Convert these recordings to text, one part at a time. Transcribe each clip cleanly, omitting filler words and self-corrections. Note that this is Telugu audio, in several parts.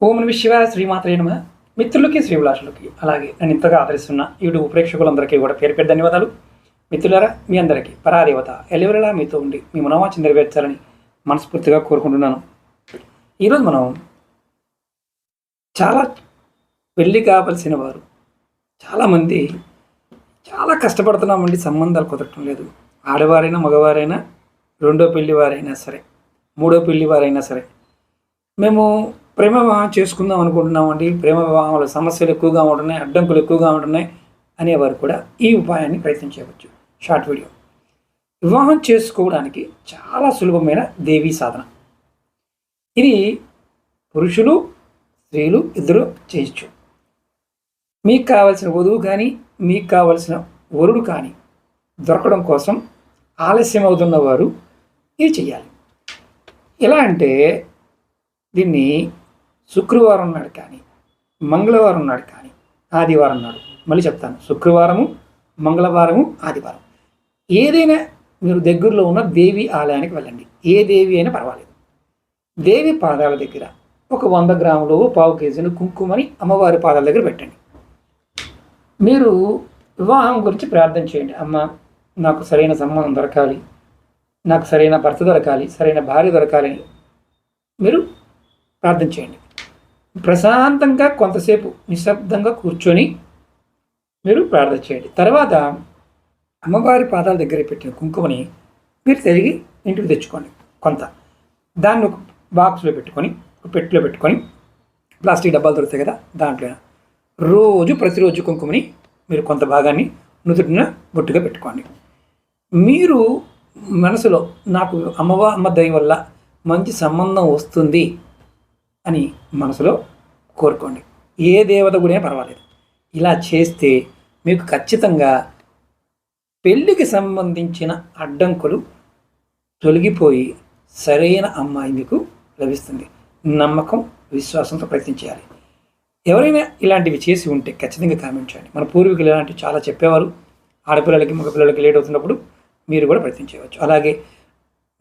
ఓం నమః శివాయ శ్రీమాత్రే నమః. మిత్రులకి శ్రీభిలాషులకి అలాగే నన్ను ఇంతగా ఆదరిస్తున్న యూట్యూబ్ ప్రేక్షకులందరికీ కూడా పేరు పేరు ధన్యవాదాలు. మిత్రులారా, మీ అందరికీ పరాదేవత ఎల్లవెల్లలా మీతో ఉండి మీ మనోవాంఛ నెరవేర్చాలని మనస్ఫూర్తిగా కోరుకుంటున్నాను. ఈరోజు మనం చాలా పెళ్ళి కావలసిన వారు చాలామంది చాలా కష్టపడుతున్నామండి, సంబంధాలు కుదరటం లేదు. ఆడవారైనా మగవారైనా, రెండో పెళ్లి వారైనా సరే, మూడో పెళ్లి వారైనా సరే, మేము ప్రేమ వివాహం చేసుకుందాం అనుకుంటున్నామండి, ప్రేమ వివాహాల సమస్యలు ఎక్కువగా ఉంటున్నాయి, అడ్డంకులు ఎక్కువగా ఉంటున్నాయి అనేవారు కూడా ఈ ఉపాయాన్ని ప్రయత్నించవచ్చు. Short video. వివాహం చేసుకోవడానికి చాలా సులభమైన దేవీ సాధన. ఇది పురుషులు స్త్రీలు ఇద్దరు చేయొచ్చు. మీకు కావలసిన వధువు కానీ మీకు కావలసిన వరుడు కానీ దొరకడం కోసం ఆలస్యం అవుతున్న వారు ఇది చెయ్యాలి. ఎలా అంటే దీన్ని శుక్రవారం నాడు కానీ, మంగళవారం నాడు కానీ, ఆదివారం నాడు, మళ్ళీ చెప్తాను, శుక్రవారము, మంగళవారము, ఆదివారం, ఏదైనా మీరు దగ్గరలో ఉన్న దేవి ఆలయానికి వెళ్ళండి. ఏ దేవి అయినా పర్వాలేదు. దేవి పాదాల దగ్గర ఒక 100 గ్రాములు, 1/4 కేజీలు కుంకుమని అమ్మవారి పాదాల దగ్గర పెట్టండి. మీరు వివాహం గురించి ప్రార్థన చేయండి. అమ్మ, నాకు సరైన సంబంధం దొరకాలి, నాకు సరైన భర్త దొరకాలి, సరైన భార్య దొరకాలి అని మీరు ప్రార్థన చేయండి. ప్రశాంతంగా కొంతసేపు నిశ్శబ్దంగా కూర్చొని మీరు ప్రార్థన చేయండి. తర్వాత అమ్మవారి పాదాల దగ్గర పెట్టిన కుంకుమని మీరు తిరిగి ఇంటికి తెచ్చుకోండి. కొంత దాన్ని ఒక బాక్స్లో పెట్టుకొని, ఒక పెట్టెలో పెట్టుకొని, ప్లాస్టిక్ డబ్బాలు దొరుకుతాయి కదా, దాంట్లో ప్రతిరోజు కుంకుమని మీరు కొంత భాగాన్ని నుదుటిన బొట్టుగా పెట్టుకోండి. మీరు మనసులో నాకు అమ్మ దయ వల్ల మంచి సంబంధం వస్తుంది అని మనసులో కోరుకోండి. ఏ దేవత కూడా పర్వాలేదు. ఇలా చేస్తే మీకు ఖచ్చితంగా పెళ్ళికి సంబంధించిన అడ్డంకులు తొలగిపోయి సరైన అమ్మాయి మీకు లభిస్తుంది. నమ్మకం, విశ్వాసంతో ప్రయత్నించాలి. ఎవరైనా ఇలాంటివి చేసి ఉంటే ఖచ్చితంగా కామెంట్ చేయండి. మన పూర్వీకులు ఇలాంటివి చాలా చెప్పేవారు. ఆడపిల్లలకి మగపిల్లలకి లేట్ అవుతున్నప్పుడు మీరు కూడా ప్రయత్నించవచ్చు. అలాగే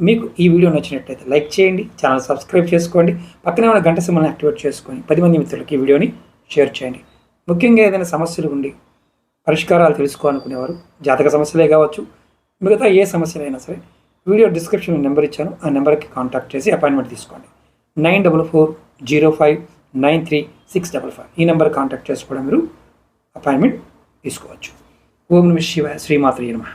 మీకు ఈ వీడియో నచ్చినట్లయితే లైక్ చేయండి, ఛానల్ సబ్స్క్రైబ్ చేసుకోండి, పక్కనే ఉన్న గంట సింబల్ని యాక్టివేట్ చేసుకొని 10 మంది మిత్రులకి ఈ వీడియోని షేర్ చేయండి. ముఖ్యంగా ఏదైనా సమస్యలు ఉండి పరిష్కారాలు తెలుసుకోవాలనుకునేవారు, జాతక సమస్యలే కావచ్చు, మిగతా ఏ సమస్యలైనా సరే, వీడియో డిస్క్రిప్షన్లో నెంబర్ ఇచ్చాను, ఆ నెంబర్కి కాంటాక్ట్ చేసి అపాయింట్మెంట్ తీసుకోండి. 9440593655 ఈ నెంబర్ కాంటాక్ట్ చేసి కూడా మీరు అపాయింట్మెంట్ తీసుకోవచ్చు. ఓం నమః శివాయ శ్రీమాత్రే నమః.